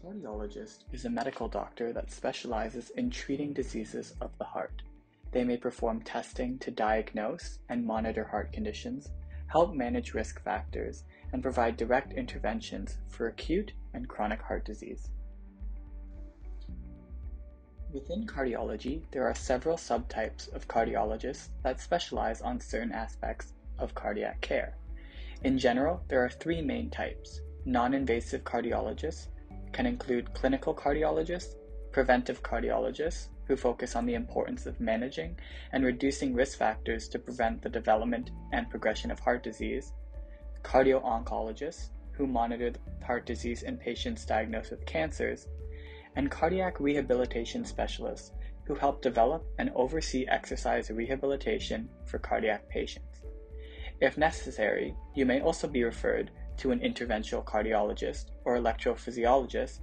Cardiologist is a medical doctor that specializes in treating diseases of the heart. They may perform testing to diagnose and monitor heart conditions, help manage risk factors, and provide direct interventions for acute and chronic heart disease. Within cardiology, there are several subtypes of cardiologists that specialize on certain aspects of cardiac care. In general, there are three main types. Non-invasive cardiologists can include clinical cardiologists, preventive cardiologists, who focus on the importance of managing and reducing risk factors to prevent the development and progression of heart disease, cardio-oncologists, who monitor heart disease in patients diagnosed with cancers, and cardiac rehabilitation specialists, who help develop and oversee exercise rehabilitation for cardiac patients. If necessary, you may also be referred to an interventional cardiologist or electrophysiologist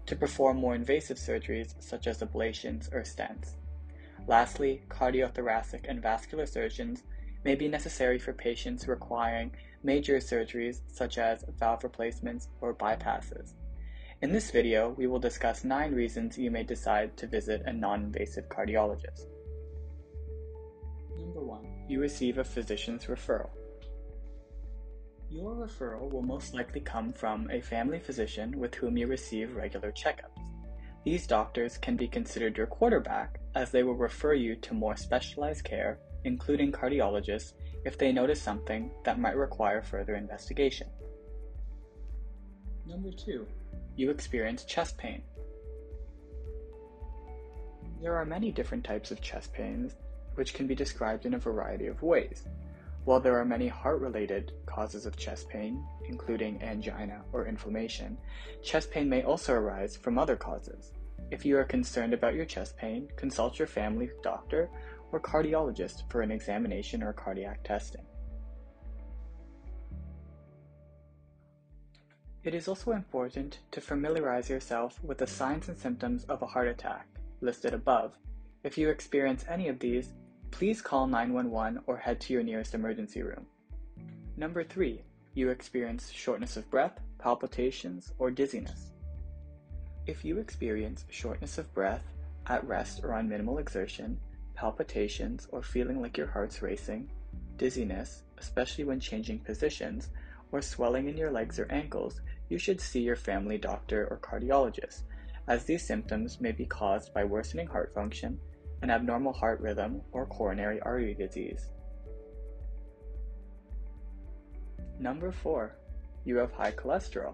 to perform more invasive surgeries such as ablations or stents. Lastly, cardiothoracic and vascular surgeons may be necessary for patients requiring major surgeries such as valve replacements or bypasses. In this video, we will discuss 9 reasons you may decide to visit a non-invasive cardiologist. Number 1. You receive a physician's referral. Your referral will most likely come from a family physician with whom you receive regular checkups. These doctors can be considered your quarterback, as they will refer you to more specialized care, including cardiologists, if they notice something that might require further investigation. Number 2. You experience chest pain. There are many different types of chest pains, which can be described in a variety of ways. While there are many heart-related causes of chest pain, including angina or inflammation, chest pain may also arise from other causes. If you are concerned about your chest pain, consult your family doctor or cardiologist for an examination or cardiac testing. It is also important to familiarize yourself with the signs and symptoms of a heart attack listed above. If you experience any of these, please call 911 or head to your nearest emergency room. Number 3. You experience shortness of breath, palpitations, or dizziness. If you experience shortness of breath at rest or on minimal exertion, palpitations or feeling like your heart's racing, dizziness, especially when changing positions, or swelling in your legs or ankles, you should see your family doctor or cardiologist, as these symptoms may be caused by worsening heart function, an abnormal heart rhythm, or coronary artery disease. Number 4. You have high cholesterol.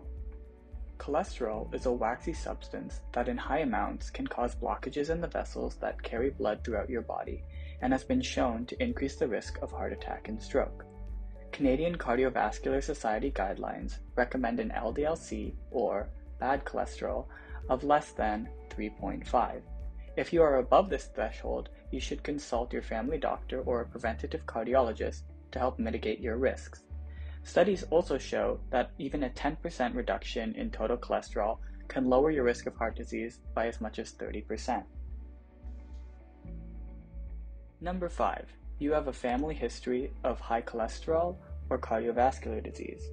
Cholesterol is a waxy substance that in high amounts can cause blockages in the vessels that carry blood throughout your body and has been shown to increase the risk of heart attack and stroke. Canadian Cardiovascular Society guidelines recommend an LDL-C, or bad cholesterol, of less than 3.5. If you are above this threshold, you should consult your family doctor or a preventative cardiologist to help mitigate your risks. Studies also show that even a 10% reduction in total cholesterol can lower your risk of heart disease by as much as 30%. Number 5. You have a family history of high cholesterol or cardiovascular disease.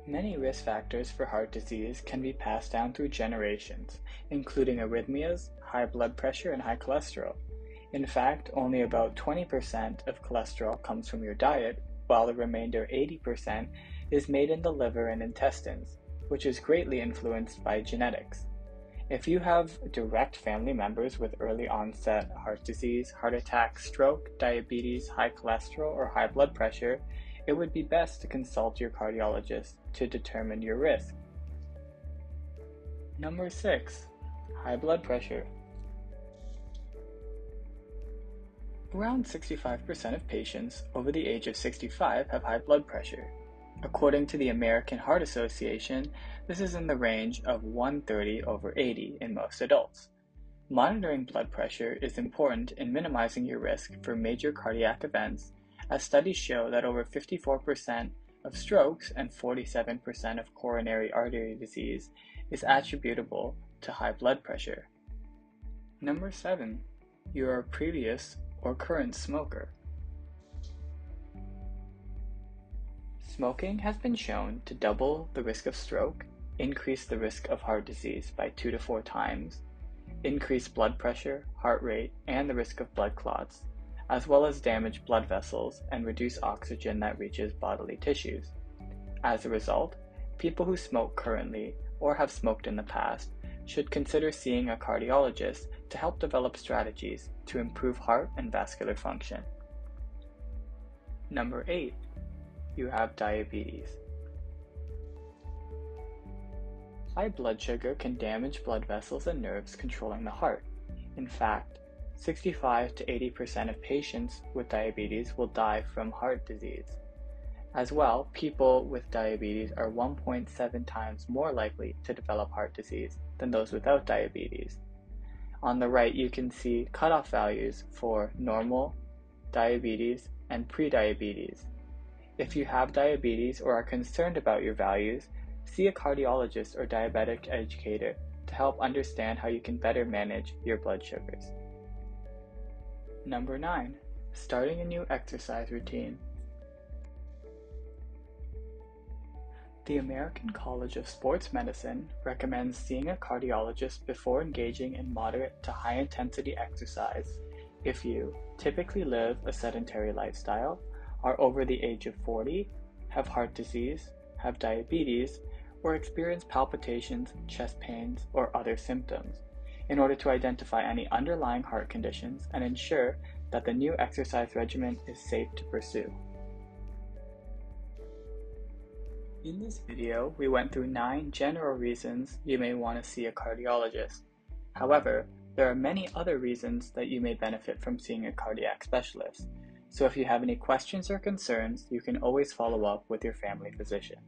Many risk factors for heart disease can be passed down through generations, including arrhythmias, high blood pressure, and high cholesterol. In fact, only about 20% of cholesterol comes from your diet, while the remainder 80% is made in the liver and intestines, which is greatly influenced by genetics. If you have direct family members with early onset heart disease, heart attack, stroke, diabetes, high cholesterol, or high blood pressure, it would be best to consult your cardiologist to determine your risk. Number 6. High blood pressure. Around 65% of patients over the age of 65 have high blood pressure. According to the American Heart Association, this is in the range of 130/80 in most adults. Monitoring blood pressure is important in minimizing your risk for major cardiac events, as studies show that over 54% of strokes and 47% of coronary artery disease is attributable to high blood pressure. Number 7. You are a previous or current smoker. Smoking has been shown to double the risk of stroke, increase the risk of heart disease by 2 to 4 times, increase blood pressure, heart rate, and the risk of blood clots, as well as damage blood vessels and reduce oxygen that reaches bodily tissues. As a result, people who smoke currently or have smoked in the past should consider seeing a cardiologist to help develop strategies to improve heart and vascular function. Number 8. You have diabetes. High blood sugar can damage blood vessels and nerves controlling the heart. In fact, 65 to 80% of patients with diabetes will die from heart disease. As well, people with diabetes are 1.7 times more likely to develop heart disease than those without diabetes. On the right, you can see cutoff values for normal, diabetes, and prediabetes. If you have diabetes or are concerned about your values, see a cardiologist or diabetic educator to help understand how you can better manage your blood sugars. Number 9. Starting a new exercise routine. The American College of Sports Medicine recommends seeing a cardiologist before engaging in moderate to high-intensity exercise if you typically live a sedentary lifestyle, are over the age of 40, have heart disease, have diabetes, or experience palpitations, chest pains, or other symptoms, in order to identify any underlying heart conditions and ensure that the new exercise regimen is safe to pursue. In this video, we went through 9 general reasons you may want to see a cardiologist. However, there are many other reasons that you may benefit from seeing a cardiac specialist. So if you have any questions or concerns, you can always follow up with your family physician.